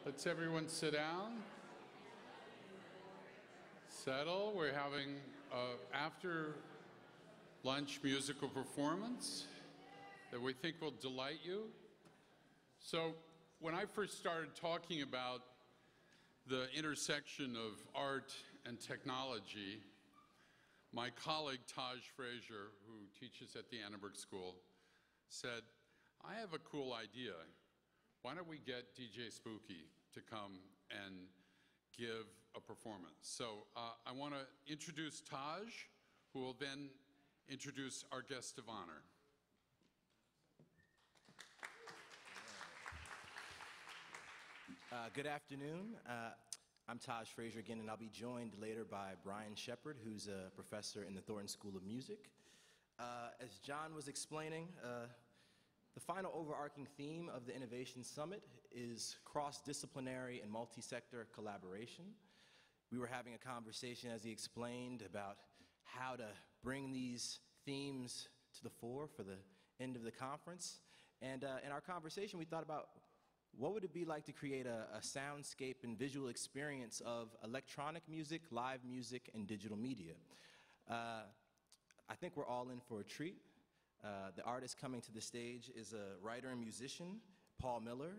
Let's everyone sit down. Settle. We're having after lunch musical performance that we think will delight you. So when I first started talking about the intersection of art and technology, my colleague Taj Frazier, who teaches at the Annenberg School, said, I have a cool idea. Why don't we get DJ Spooky to come and give a performance? So I want to introduce Taj, who will then introduce our guest of honor. Good afternoon. I'm Taj Frazier again, and I'll be joined later by Brian Shepard, who's a professor in the Thornton School of Music. As John was explaining, the final overarching theme of the Innovation Summit is cross-disciplinary and multi-sector collaboration. We were having a conversation, as he explained, about how to bring these themes to the fore for the end of the conference. And in our conversation, we thought about what would it be like to create a soundscape and visual experience of electronic music, live music, and digital media. I think we're all in for a treat. The artist coming to the stage is a writer and musician, Paul Miller,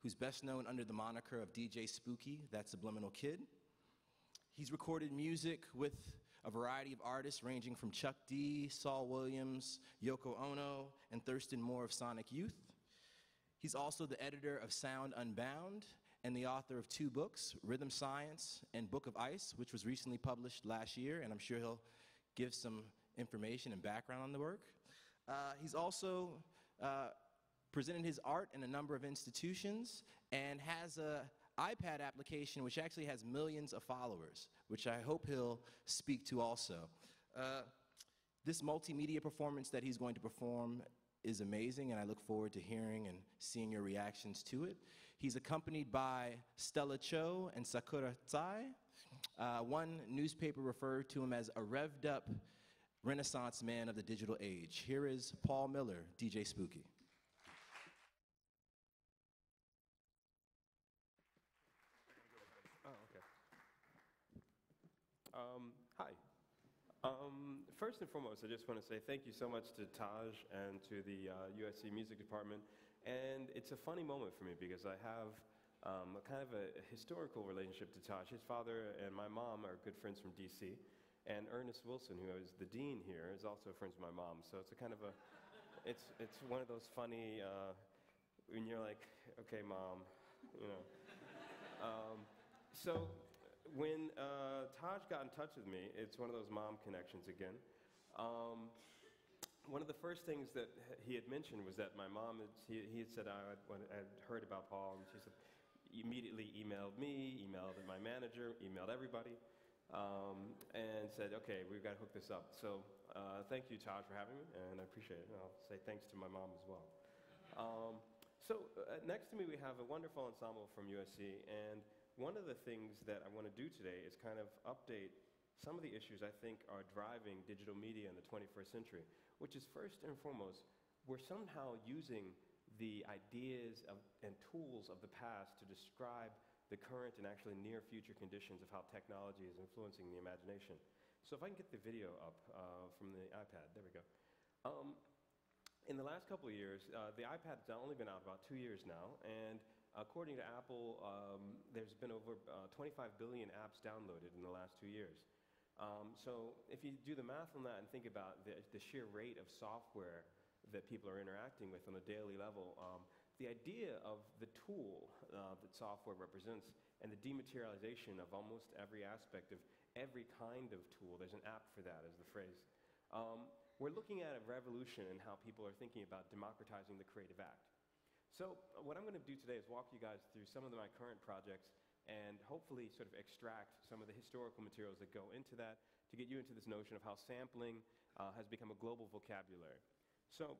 who's best known under the moniker of DJ Spooky, That Subliminal Kid. He's recorded music with a variety of artists ranging from Chuck D, Saul Williams, Yoko Ono, and Thurston Moore of Sonic Youth. He's also the editor of Sound Unbound and the author of 2 books, Rhythm Science and Book of Ice, which was recently published last year, and I'm sure he'll give some information and background on the work. He's also presented his art in a number of institutions and has an iPad application which actually has millions of followers, which I hope he'll speak to also. This multimedia performance that he's going to perform is amazing, and I look forward to hearing and seeing your reactions to it. He's accompanied by Stella Cho and Sakura Tsai. One newspaper referred to him as a revved up Renaissance man of the digital age. Here is Paul Miller, DJ Spooky. Oh, okay. Hi. First and foremost, I just want to say thank you so much to Taj and to the USC Music Department. And it's a funny moment for me because I have kind of a historical relationship to Taj. His father and my mom are good friends from DC. And Ernest Wilson, who is the dean here, is also friends with my mom. So it's a kind of it's one of those funny, when you're like, okay, mom, you know. So when Taj got in touch with me, it's one of those mom connections again. One of the first things that he had mentioned was that my mom, he had said I had heard about Paul, and she said, immediately emailed me, emailed my manager, emailed everybody. And said, okay, we've got to hook this up. So thank you, Taj, for having me, and I appreciate it. And I'll say thanks to my mom as well. Next to me, we have a wonderful ensemble from USC, and one of the things that I want to do today is kind of update some of the issues I think are driving digital media in the 21st century, which is first and foremost, we're somehow using the ideas and tools of the past to describe the current and actually near future conditions of how technology is influencing the imagination. So if I can get the video up from the iPad, there we go. In the last couple of years, the iPad has only been out about 2 years now, and according to Apple, there's been over 25 billion apps downloaded in the last 2 years. So if you do the math on that and think about the sheer rate of software that people are interacting with on a daily level, the idea of the tool that software represents and the dematerialization of almost every aspect of every kind of tool, there's an app for that, is the phrase. We're looking at a revolution in how people are thinking about democratizing the creative act. So what I'm going to do today is walk you guys through some of my current projects and hopefully sort of extract some of the historical materials that go into that to get you into this notion of how sampling has become a global vocabulary. So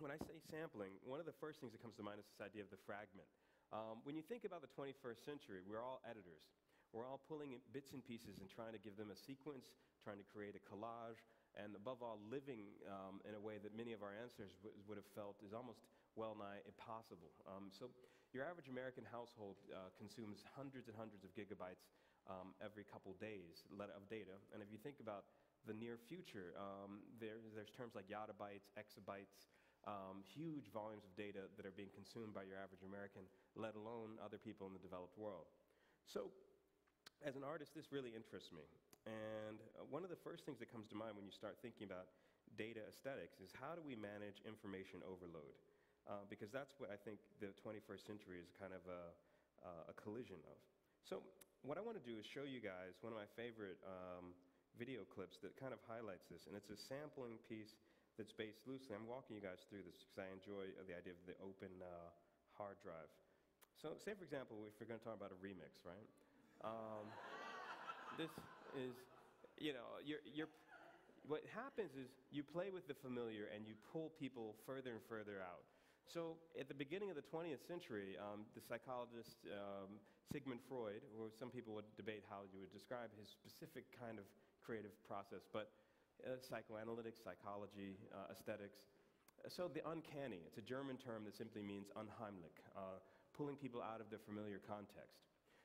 when I say sampling, one of the first things that comes to mind is this idea of the fragment. When you think about the 21st century, we're all editors. We're all pulling bits and pieces and trying to give them a sequence, trying to create a collage, and above all, living in a way that many of our ancestors would have felt is almost well-nigh impossible. So Your average American household consumes hundreds and hundreds of gigabytes every couple days of data. And if you think about the near future, there's terms like yottabytes, exabytes, huge volumes of data that are being consumed by your average American, let alone other people in the developed world. So, as an artist, this really interests me. And one of the first things that comes to mind when you start thinking about data aesthetics is how do we manage information overload? Because that's what I think the 21st century is kind of a collision of. So what I want to do is show you guys one of my favorite video clips that kind of highlights this. And it's a sampling piece that's based loosely. I'm walking you guys through this because I enjoy the idea of the open hard drive. So say, for example, if we're going to talk about a remix, right? This is, you know, what happens is you play with the familiar and you pull people further and further out. So at the beginning of the 20th century, the psychologist Sigmund Freud, or some people would debate how you would describe his specific kind of creative process, but psychoanalytics, psychology, aesthetics. So the uncanny, it's a German term that simply means unheimlich, pulling people out of their familiar context.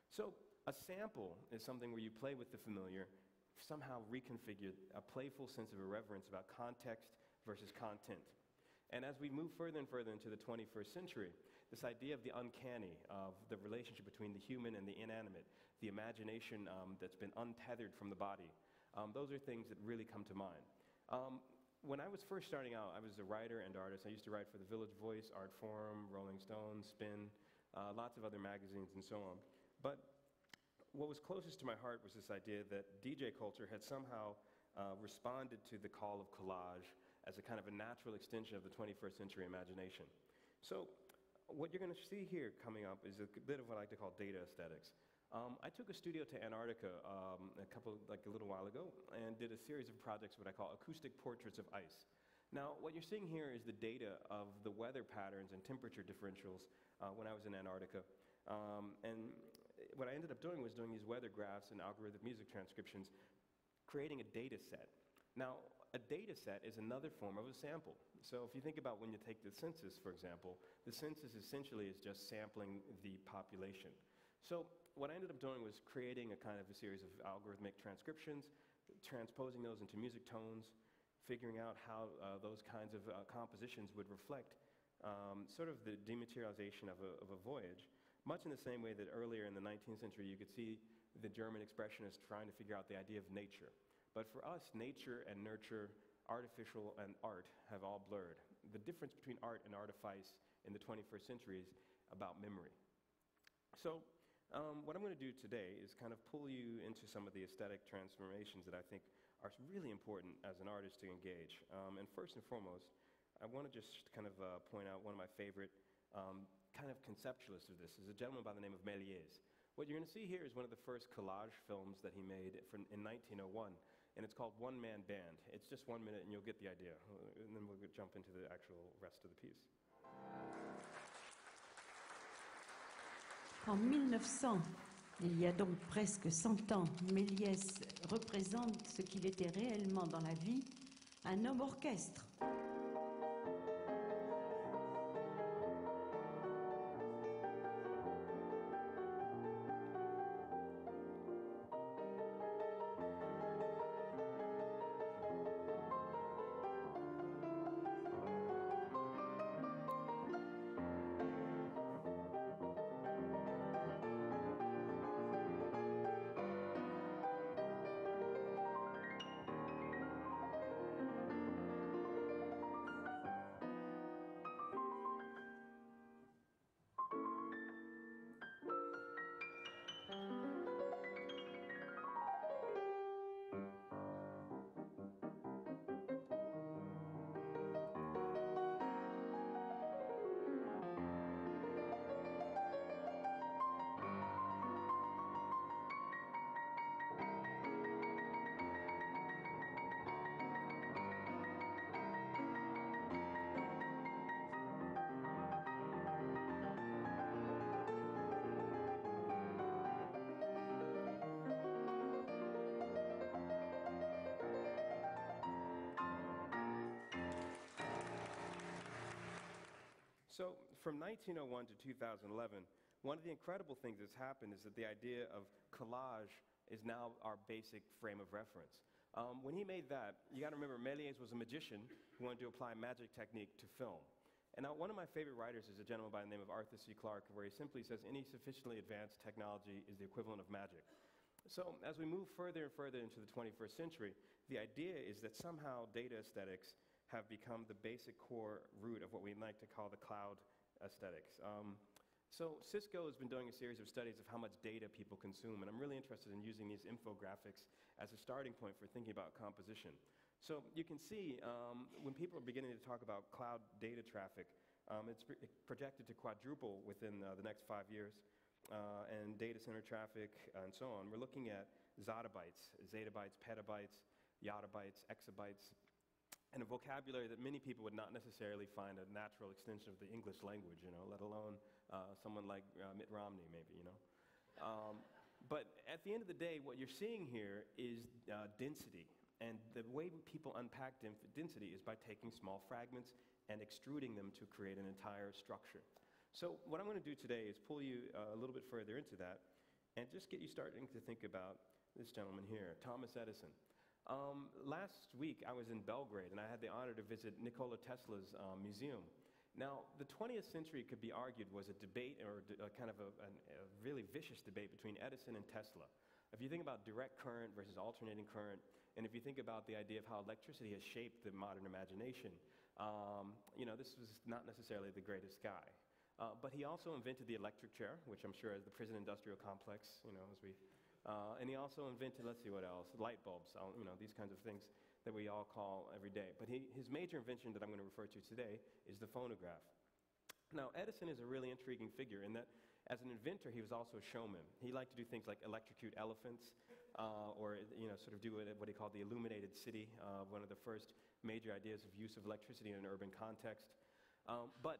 So a sample is something where you play with the familiar, somehow reconfigure a playful sense of irreverence about context versus content. And as we move further and further into the 21st century, this idea of the uncanny, of the relationship between the human and the inanimate, the imagination that's been untethered from the body, those are things that really come to mind. When I was first starting out, I was a writer and artist. I used to write for the Village Voice, Art Forum, Rolling Stone, Spin, lots of other magazines and so on. But what was closest to my heart was this idea that DJ culture had somehow responded to the call of collage as a kind of a natural extension of the 21st century imagination. So what you're going to see here coming up is a bit of what I like to call data aesthetics. I took a studio to Antarctica a little while ago and did a series of projects what I call acoustic portraits of ice. Now, what you're seeing here is the data of the weather patterns and temperature differentials when I was in Antarctica. And what I ended up doing was doing these weather graphs and algorithmic music transcriptions, creating a data set. Now, a data set is another form of a sample. So if you think about when you take the census, for example, the census essentially is just sampling the population. So what I ended up doing was creating a kind of a series of algorithmic transcriptions, transposing those into music tones, figuring out how those kinds of compositions would reflect sort of the dematerialization of a voyage, much in the same way that earlier in the 19th century you could see the German expressionists trying to figure out the idea of nature. But for us, nature and nurture, artificial and art have all blurred. The difference between art and artifice in the 21st century is about memory. So what I'm going to do today is kind of pull you into some of the aesthetic transformations that I think are really important as an artist to engage. And first and foremost, I want to just kind of point out one of my favorite kind of conceptualists of this is a gentleman by the name of Méliès. What you're going to see here is one of the first collage films that he made in 1901. And it's called One Man Band. It's just 1 minute and you'll get the idea. And then we'll jump into the actual rest of the piece. En 1900, il y a donc presque 100 ans, Méliès représente ce qu'il était réellement dans la vie, un homme orchestre. So from 1901 to 2011, one of the incredible things that's happened is that the idea of collage is now our basic frame of reference. When he made that, you got to remember, Méliès was a magician who wanted to apply magic technique to film. And now one of my favorite writers is a gentleman by the name of Arthur C. Clarke, where he simply says, any sufficiently advanced technology is the equivalent of magic. So as we move further and further into the 21st century, the idea is that somehow data aesthetics have become the basic core root of what we like to call the cloud aesthetics. So Cisco has been doing a series of studies of how much data people consume, and I'm really interested in using these infographics as a starting point for thinking about composition. So you can see when people are beginning to talk about cloud data traffic, it's projected to quadruple within the next 5 years, and data center traffic and so on. We're looking at zottabytes, zettabytes, petabytes, yottabytes, exabytes, and a vocabulary that many people would not necessarily find a natural extension of the English language, let alone someone like Mitt Romney, maybe, But at the end of the day, what you're seeing here is density. And the way people unpack density is by taking small fragments and extruding them to create an entire structure. So what I'm going to do today is pull you a little bit further into that and just get you starting to think about this gentleman here, Thomas Edison. Last week, I was in Belgrade, and I had the honor to visit Nikola Tesla's museum. Now, the 20th century could be argued was a debate or kind of a really vicious debate between Edison and Tesla. If you think about direct current versus alternating current, and if you think about the idea of how electricity has shaped the modern imagination, this was not necessarily the greatest guy. But he also invented the electric chair, which I'm sure is the prison industrial complex, and he also invented, let's see what else, light bulbs, these kinds of things that we all call every day. But his major invention that I'm going to refer to today is the phonograph. Now, Edison is a really intriguing figure in that as an inventor, he was also a showman. He liked to do things like electrocute elephants, or sort of do what he called the illuminated city, one of the first major ideas of use of electricity in an urban context. But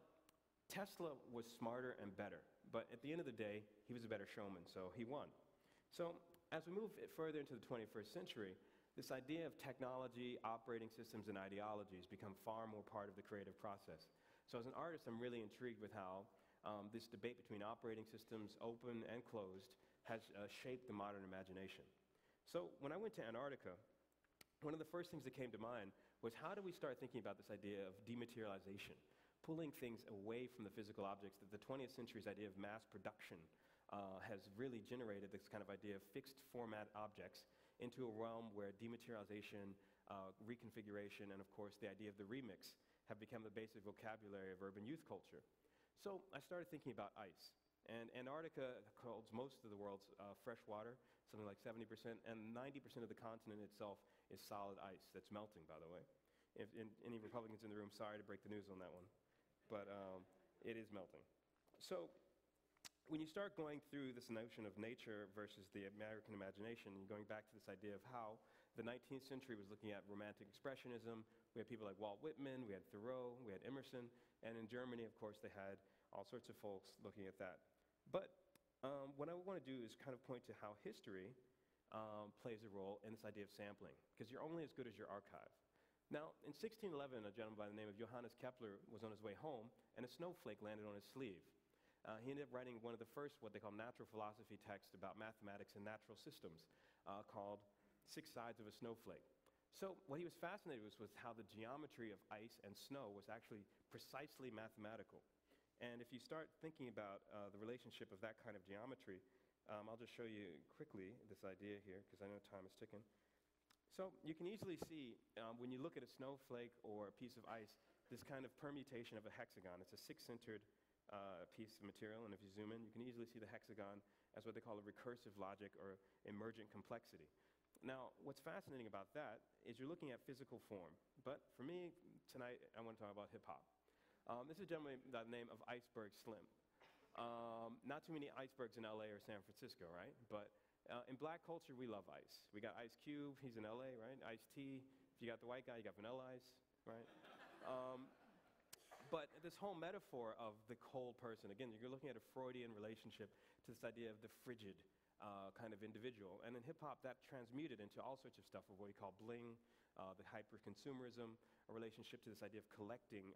Tesla was smarter and better. But at the end of the day, he was a better showman, so he won. So as we move further into the 21st century, this idea of technology, operating systems, and ideologies become far more part of the creative process. So as an artist, I'm really intrigued with how this debate between operating systems, open and closed, has shaped the modern imagination. So when I went to Antarctica, one of the first things that came to mind was how do we start thinking about this idea of dematerialization, pulling things away from the physical objects that the 20th century's idea of mass production has really generated, this kind of idea of fixed format objects into a realm where dematerialization, reconfiguration, and of course the idea of the remix have become the basic vocabulary of urban youth culture. So I started thinking about ice. And Antarctica holds most of the world's fresh water, something like 70%, and 90% of the continent itself is solid ice that's melting, by the way. If any Republicans in the room, sorry to break the news on that one, but it is melting. So when you start going through this notion of nature versus the American imagination, and going back to this idea of how the 19th century was looking at romantic expressionism, we had people like Walt Whitman, we had Thoreau, we had Emerson, and in Germany, of course, they had all sorts of folks looking at that. But what I want to do is kind of point to how history plays a role in this idea of sampling, because you're only as good as your archive. Now, in 1611, a gentleman by the name of Johannes Kepler was on his way home, and a snowflake landed on his sleeve. He ended up writing one of the first, what they call natural philosophy texts about mathematics and natural systems, called Six Sides of a Snowflake. So what he was fascinated with was how the geometry of ice and snow was actually precisely mathematical. And if you start thinking about the relationship of that kind of geometry, I'll just show you quickly this idea here, because I know time is ticking. So you can easily see, when you look at a snowflake or a piece of ice, this kind of permutation of a hexagon. It's a six-centered piece of material, and if you zoom in, you can easily see the hexagon as what they call a recursive logic or emergent complexity. Now, what's fascinating about that is you're looking at physical form. But for me, tonight, I want to talk about hip-hop. This is a gentleman by the name of Iceberg Slim. Not too many icebergs in LA or San Francisco, right? But in black culture, we love ice. We got Ice Cube, he's in LA, right? Ice-T. If you got the white guy, you got Vanilla Ice, right? But this whole metaphor of the cold person, again, you're looking at a Freudian relationship to this idea of the frigid kind of individual. And in hip-hop, that transmuted into all sorts of stuff of what we call bling, the hyper-consumerism, a relationship to this idea of collecting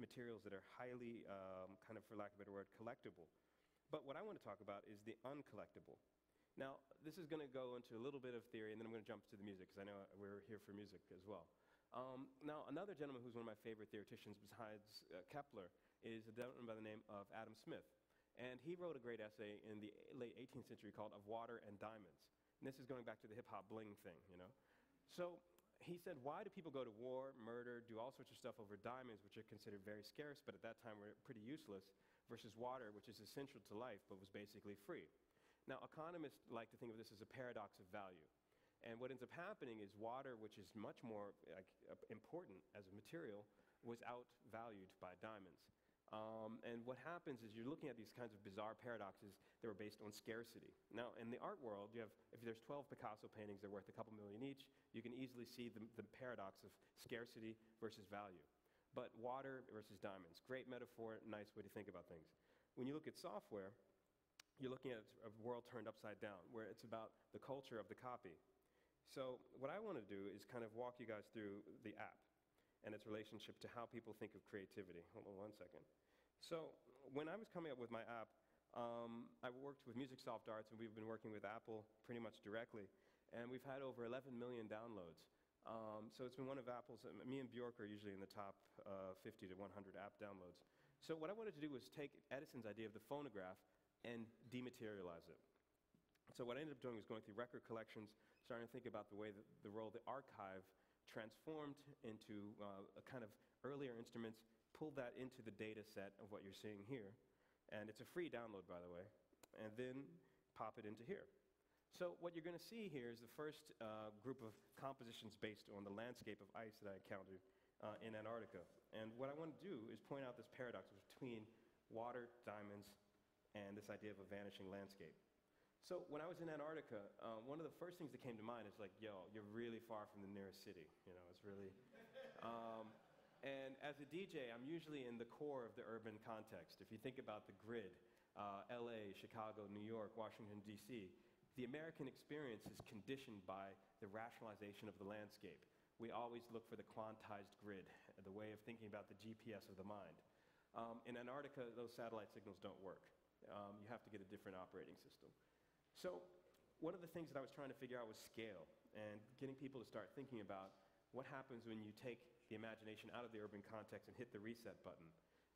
materials that are highly, kind of, for lack of a better word, collectible. But what I want to talk about is the uncollectible. Now, this is going to go into a little bit of theory, and then I'm going to jump to the music, because I know we're here for music as well. Now, another gentleman who's one of my favorite theoreticians besides Kepler is a gentleman by the name of Adam Smith. And he wrote a great essay in the late 18th century called Of Water and Diamonds. And this is going back to the hip-hop bling thing, you know. So he said, why do people go to war, murder, do all sorts of stuff over diamonds, which are considered very scarce, but at that time were pretty useless, versus water, which is essential to life, but was basically free? Now, economists like to think of this as a paradox of value. And what ends up happening is water, which is much more important as a material, was outvalued by diamonds. And what happens is you're looking at these kinds of bizarre paradoxes that were based on scarcity. Now, in the art world, you have, if there's 12 Picasso paintings, they're worth a couple million each, you can easily see the paradox of scarcity versus value. But water versus diamonds, great metaphor, nice way to think about things. When you look at software, you're looking at a world turned upside down, where it's about the culture of the copy. So what I want to do is kind of walk you guys through the app and its relationship to how people think of creativity. Hold on one second. So when I was coming up with my app, I worked with Musicsoft Arts, and we've been working with Apple pretty much directly. And we've had over 11 million downloads. So it's been one of Apple's, me and Bjork are usually in the top 50 to 100 app downloads. So what I wanted to do was take Edison's idea of the phonograph and dematerialize it. So what I ended up doing was going through record collections, starting to think about the way that the role of the archive transformed into a kind of earlier instruments, pull that into the data set of what you're seeing here. And it's a free download, by the way. And then pop it into here. So what you're going to see here is the first group of compositions based on the landscape of ice that I encountered in Antarctica. And what I want to do is point out this paradox between water, diamonds, and this idea of a vanishing landscape. So when I was in Antarctica, one of the first things that came to mind is like, yo, you're really far from the nearest city. You know, it's really... And as a DJ, I'm usually in the core of the urban context. If you think about the grid, LA, Chicago, New York, Washington, D.C., the American experience is conditioned by the rationalization of the landscape. We always look for the quantized grid, the way of thinking about the GPS of the mind. In Antarctica, those satellite signals don't work. You have to get a different operating system. So one of the things that I was trying to figure out was scale, and getting people to start thinking about what happens when you take the imagination out of the urban context and hit the reset button.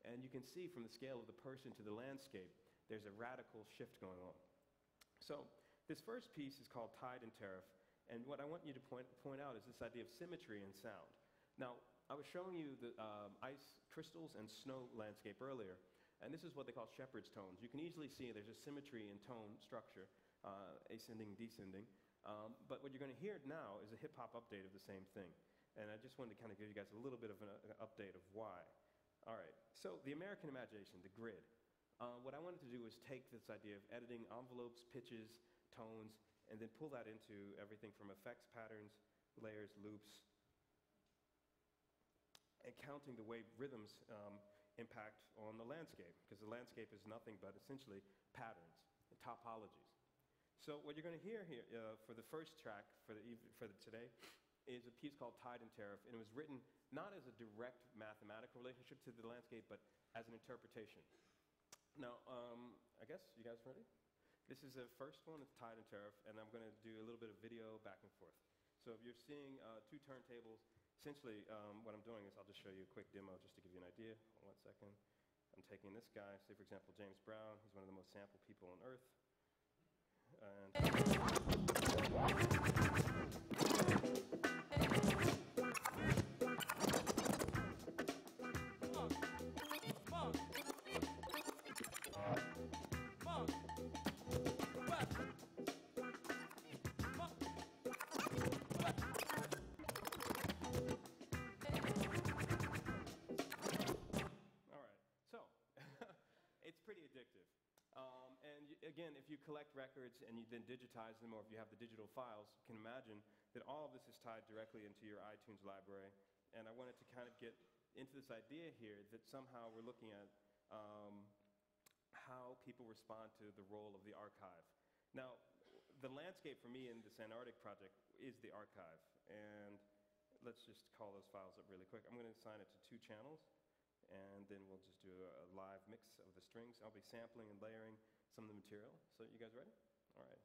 And you can see from the scale of the person to the landscape, there's a radical shift going on. So this first piece is called Tide and Tariff, and what I want you to point out is this idea of symmetry and sound. Now, I was showing you the ice crystals and snow landscape earlier, and this is what they call shepherd's tones. You can easily see there's a symmetry in tone structure, ascending, descending, but what you're going to hear now is a hip-hop update of the same thing. And I just wanted to kind of give you guys a little bit of an update of why. All right, so the American imagination, the grid. What I wanted to do was take this idea of editing envelopes, pitches, tones, and then pull that into everything from effects, patterns, layers, loops, and counting the way rhythms impact on the landscape, because the landscape is nothing but essentially patterns and topologies. So what you're going to hear here for the first track for today is a piece called Tide and Tariff, and it was written not as a direct mathematical relationship to the landscape, but as an interpretation. Now, I guess you guys ready? This is the first one, it's Tide and Tariff, and I'm going to do a little bit of video back and forth. So if you're seeing two turntables, essentially what I'm doing is I'll just show you a quick demo just to give you an idea. One second. I'm taking this guy, say for example James Brown, he's one of the most sampled people on earth. And again, if you collect records and you then digitize them, or if you have the digital files, you can imagine that all of this is tied directly into your iTunes library. And I wanted to kind of get into this idea here that somehow we're looking at how people respond to the role of the archive. Now, the landscape for me in this Antarctic project is the archive. And let's just call those files up really quick. I'm going to assign it to 2 channels. and then we'll just do a live mix of the strings. I'll be sampling and layering some of the material. So you guys ready? All right.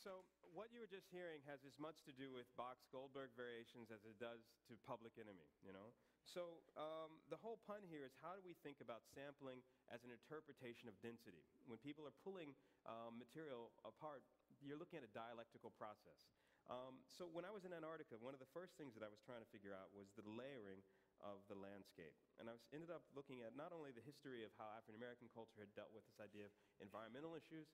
So what you were just hearing has as much to do with Bach's Goldberg variations as it does to Public Enemy, you know? So the whole pun here is, how do we think about sampling as an interpretation of density? When people are pulling material apart, you're looking at a dialectical process. So when I was in Antarctica, one of the first things that I was trying to figure out was the layering of the landscape. And I ended up looking at not only the history of how African American culture had dealt with this idea of environmental issues,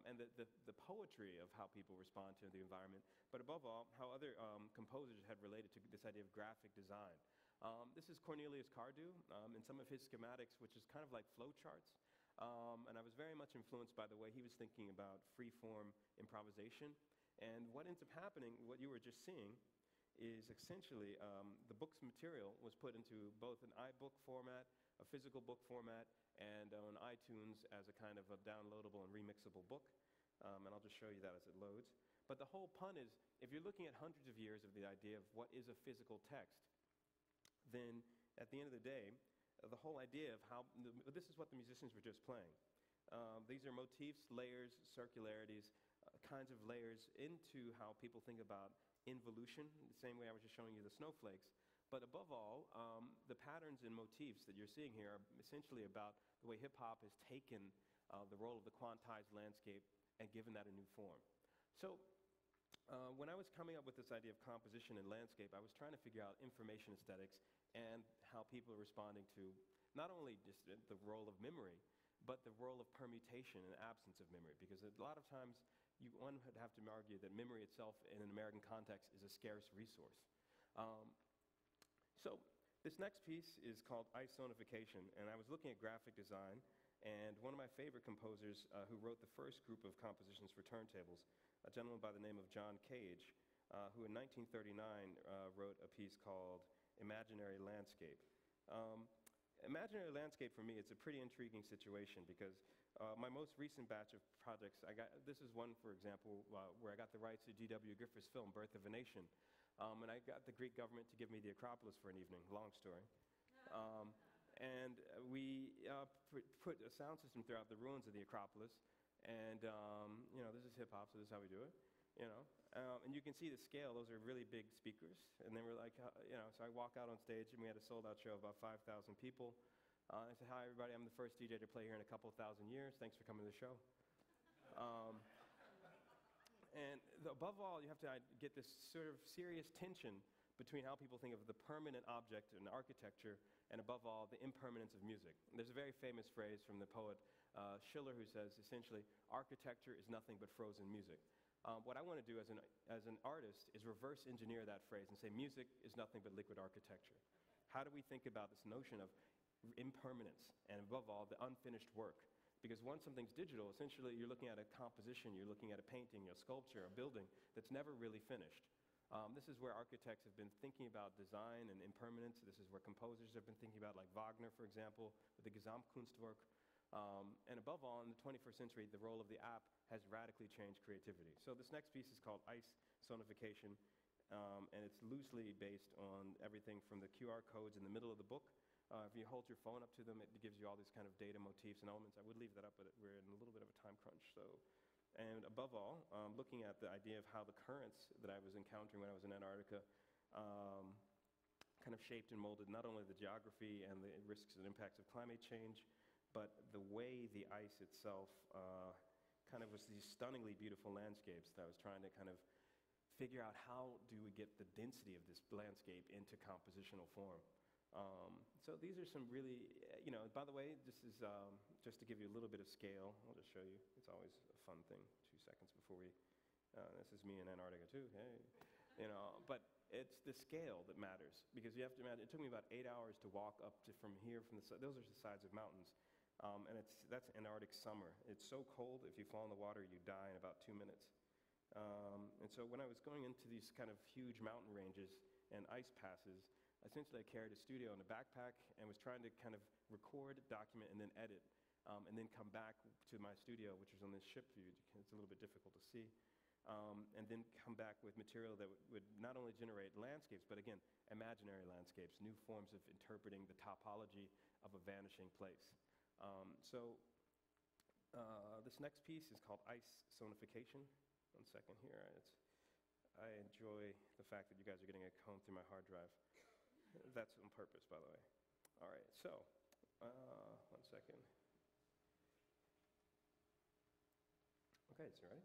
and the poetry of how people respond to the environment, but above all, how other composers had related to this idea of graphic design. This is Cornelius Cardew in some of his schematics, which is kind of like flow charts. And I was very much influenced by the way he was thinking about free-form improvisation. And what ends up happening, what you were just seeing, is essentially the book's material was put into both an iBook format, a physical book format, and on iTunes as a kind of a downloadable and remixable book. And I'll just show you that as it loads. But the whole pun is, if you're looking at hundreds of years of the idea of what is a physical text, then at the end of the day, the whole idea of how, this is what the musicians were just playing. These are motifs, layers, circularities, kinds of layers into how people think about involution, the same way I was just showing you the snowflakes. But above all, the patterns and motifs that you're seeing here are essentially about the way hip-hop has taken the role of the quantized landscape and given that a new form. So when I was coming up with this idea of composition and landscape, I was trying to figure out information aesthetics and how people are responding to not only just the role of memory, but the role of permutation and absence of memory. Because a lot of times, one would have to argue that memory itself in an American context is a scarce resource. So this next piece is called Isonification, and I was looking at graphic design, and one of my favorite composers who wrote the first group of compositions for turntables, a gentleman by the name of John Cage, who in 1939 wrote a piece called Imaginary Landscape. Imaginary Landscape, for me, it's a pretty intriguing situation because my most recent batch of projects, this is one, for example, where I got the rights to G.W. Griffith's film, Birth of a Nation. And I got the Greek government to give me the Acropolis for an evening, long story. And we put a sound system throughout the ruins of the Acropolis. And, this is hip-hop, so this is how we do it, And you can see the scale. Those are really big speakers. And then we're like, so I walk out on stage, and we had a sold-out show of about 5,000 people. I said, hi, everybody. I'm the first DJ to play here in a couple thousand years. Thanks for coming to the show. And above all, you have to get this sort of serious tension between how people think of the permanent object in architecture and, above all, the impermanence of music. And there's a very famous phrase from the poet Schiller who says, essentially, architecture is nothing but frozen music. What I want to do as an artist is reverse engineer that phrase and say music is nothing but liquid architecture. How do we think about this notion of impermanence and, above all, the unfinished work? Because once something's digital, essentially you're looking at a composition, you're looking at a painting, a sculpture, a building that's never really finished. This is where architects have been thinking about design and impermanence. This is where composers have been thinking about, like Wagner, for example, with the Gesamtkunstwerk. And above all, in the 21st century, the role of the app has radically changed creativity. So this next piece is called Isonification, and it's loosely based on everything from the QR codes in the middle of the book. If you hold your phone up to them, it gives you all these kind of data motifs and elements. I would leave that up, but we're in a little bit of a time crunch. And above all, looking at the idea of how the currents that I was encountering when I was in Antarctica kind of shaped and molded not only the geography and the risks and impacts of climate change, but the way the ice itself kind of was these stunningly beautiful landscapes that I was trying to kind of figure out how do we get the density of this landscape into compositional form. So these are some really, by the way, this is just to give you a little bit of scale. I'll just show you. It's always a fun thing. 2 seconds before this is me in Antarctica too, hey. But it's the scale that matters because you have to imagine, it took me about 8 hours to walk up from here, those are the sides of mountains. And that's Antarctic summer. It's so cold, if you fall in the water, you die in about 2 minutes. And so when I was going into these kind of huge mountain ranges and ice passes, essentially I carried a studio in a backpack and was trying to kind of record, document, and then edit, and then come back to my studio, which was on this ship view. It's a little bit difficult to see. And then come back with material that would not only generate landscapes, but again, imaginary landscapes, new forms of interpreting the topology of a vanishing place. This next piece is called Isonification. 1 second here. I enjoy the fact that you guys are getting a comb through my hard drive. That's on purpose, by the way. All right, so 1 second. Okay, so ready?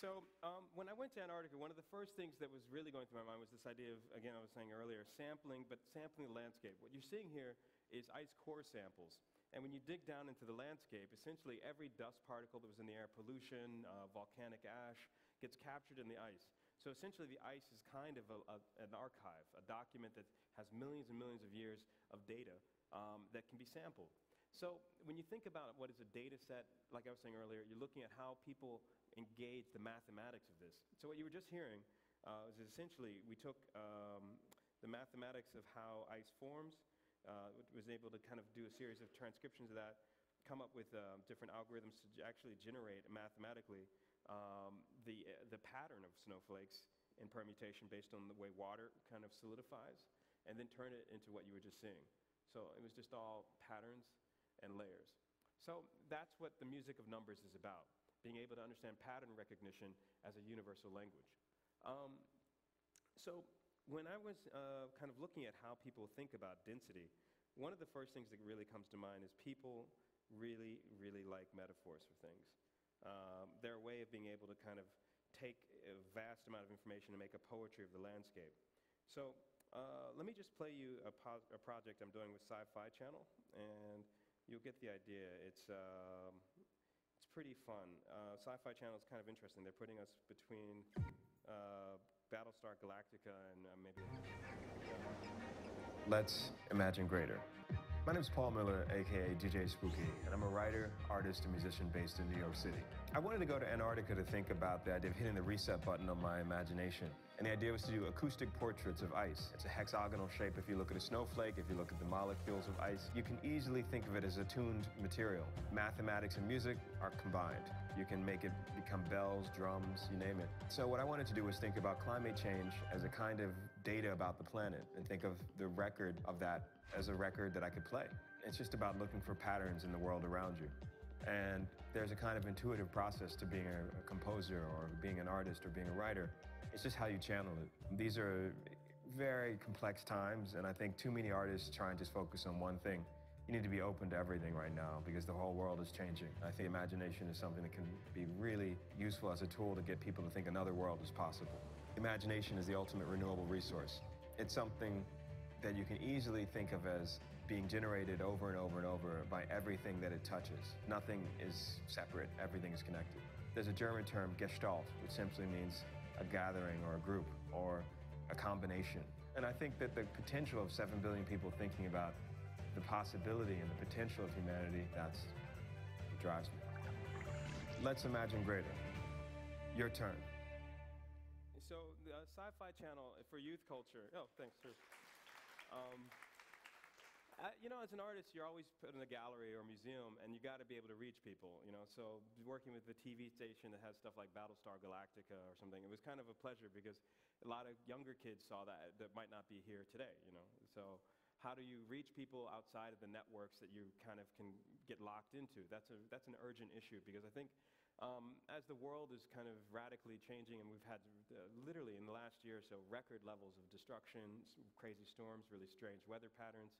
So when I went to Antarctica, one of the first things that was really going through my mind was this idea of, again, I was saying earlier, sampling, but sampling the landscape. What you're seeing here is ice core samples. And when you dig down into the landscape, essentially every dust particle that was in the air, pollution, volcanic ash, gets captured in the ice. So essentially the ice is kind of an archive, a document that has millions and millions of years of data that can be sampled. So when you think about what is a data set, like I was saying earlier, you're looking at how people engage the mathematics of this. So what you were just hearing is essentially we took the mathematics of how ice forms, was able to kind of do a series of transcriptions of that, come up with different algorithms to actually generate mathematically the pattern of snowflakes in permutation based on the way water kind of solidifies, and then turn it into what you were just seeing. So it was just all patterns and layers. So that's what the music of numbers is about, being able to understand pattern recognition as a universal language. So when I was kind of looking at how people think about density, one of the first things that really comes to mind is people really, really like metaphors for things. They're a way of being able to kind of take a vast amount of information and make a poetry of the landscape. So let me just play you a project I'm doing with Sci-Fi Channel, and you'll get the idea. It's pretty fun. Sci-Fi Channel is kind of interesting. They're putting us between Battlestar Galactica and maybe... Let's imagine greater. My name is Paul Miller, aka DJ Spooky, and I'm a writer, artist, and musician based in New York City. I wanted to go to Antarctica to think about the idea of hitting the reset button on my imagination. And the idea was to do acoustic portraits of ice. It's a hexagonal shape. If you look at a snowflake, if you look at the molecules of ice, you can easily think of it as a tuned material. Mathematics and music are combined. You can make it become bells, drums, you name it. So what I wanted to do was think about climate change as a kind of data about the planet, and think of the record of that as a record that I could play. It's just about looking for patterns in the world around you. And there's a kind of intuitive process to being a composer or being an artist or being a writer. It's just how you channel it. These are very complex times, and I think too many artists try and just focus on one thing. You need to be open to everything right now because the whole world is changing. I think imagination is something that can be really useful as a tool to get people to think another world is possible. Imagination is the ultimate renewable resource. It's something that you can easily think of as being generated over and over and over by everything that it touches. Nothing is separate, everything is connected. There's a German term, Gestalt, which simply means a gathering or a group or a combination. And I think that the potential of 7 billion people thinking about the possibility and the potential of humanity, that's what drives me. Let's imagine greater. Your turn. So the Sci-Fi Channel for youth culture. Oh, thanks, sir. You know, as an artist, you're always put in a gallery or museum, and you got to be able to reach people, you know. So working with the TV station that has stuff like Battlestar Galactica or something, it was kind of a pleasure because a lot of younger kids saw that might not be here today, you know. So how do you reach people outside of the networks that you kind of can get locked into? That's an urgent issue because I think as the world is kind of radically changing, and we've had literally in the last year or so record levels of destruction, crazy storms, really strange weather patterns,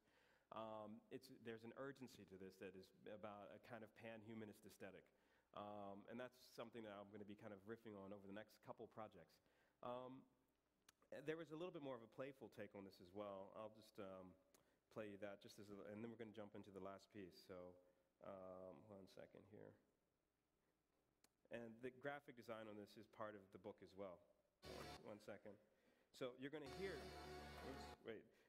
there's an urgency to this that is about a kind of pan-humanist aesthetic. And that's something that I'm going to be kind of riffing on over the next couple projects. There was a little bit more of a playful take on this as well. I'll just play you that, and then we're going to jump into the last piece. So 1 second here. And the graphic design on this is part of the book as well. 1 second. So you're going to hear,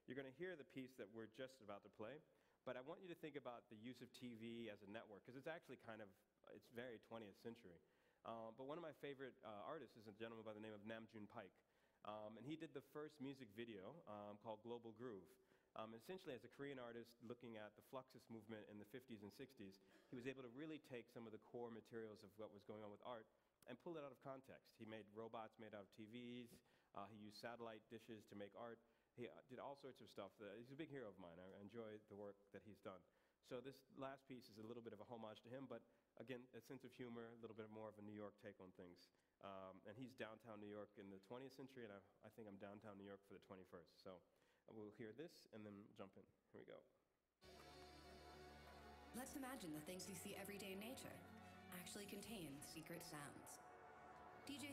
you're going to hear the piece that we're just about to play, but I want you to think about the use of TV as a network, because it's actually it's very 20th century. But one of my favorite artists is a gentleman by the name of Namjoon Paik. And he did the first music video called Global Groove. Essentially, as a Korean artist looking at the Fluxus movement in the 50s and 60s, he was able to really take some of the core materials of what was going on with art and pull it out of context. He made robots made out of TVs. He used satellite dishes to make art. He did all sorts of stuff. He's a big hero of mine. I enjoy the work that he's done. So this last piece is a little bit of a homage to him, but again, a sense of humor, a little bit more of a New York take on things. And he's downtown New York in the 20th century, and I think I'm downtown New York for the 21st. So we'll hear this and then jump in. Here we go. Let's imagine the things we see every day in nature actually contain secret sounds. DJ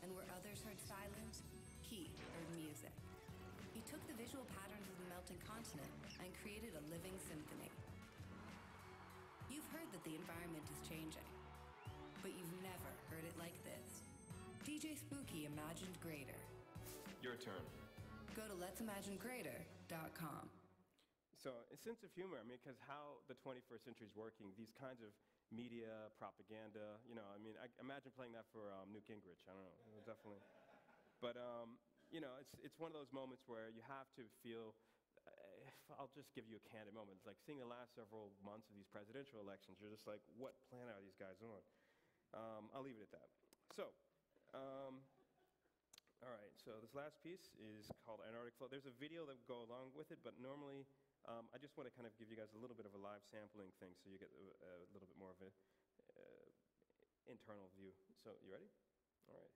And where others heard silence, he heard music. He took the visual patterns of the melting continent and created a living symphony. You've heard that the environment is changing, but you've never heard it like this. DJ Spooky imagined greater. Your turn. Go to let'simagingreater.com. So, a sense of humor, I mean, because how the 21st century is working, these kinds of media, propaganda, you know, I mean, I imagine playing that for Newt Gingrich, I don't know, definitely. But, you know, it's one of those moments where you have to feel, I'll just give you a candid moment. It's like seeing the last several months of these presidential elections, you're just like, what planet are these guys on? I'll leave it at that. So, all right, so this last piece is called Antarctic Flow. There's a video that will go along with it, but normally I just want to kind of give you guys a little bit of a live sampling thing so you get a little bit more of an internal view. So, you ready? All right.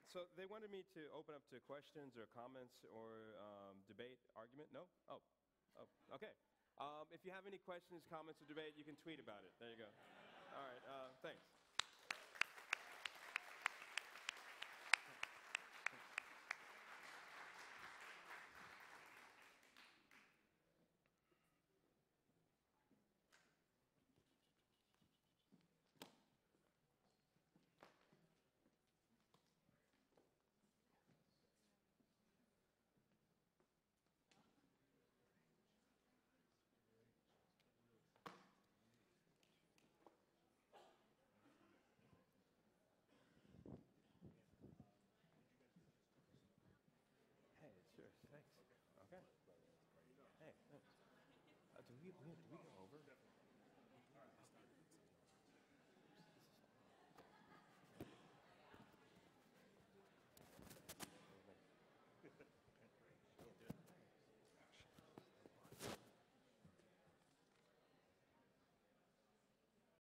So they wanted me to open up to questions or comments or debate, argument. No? Oh, okay. If you have any questions, comments, or debate, you can tweet about it. There you go. All right, thanks. Hey, sure, thanks. Okay. Hey, thanks. Do we go over?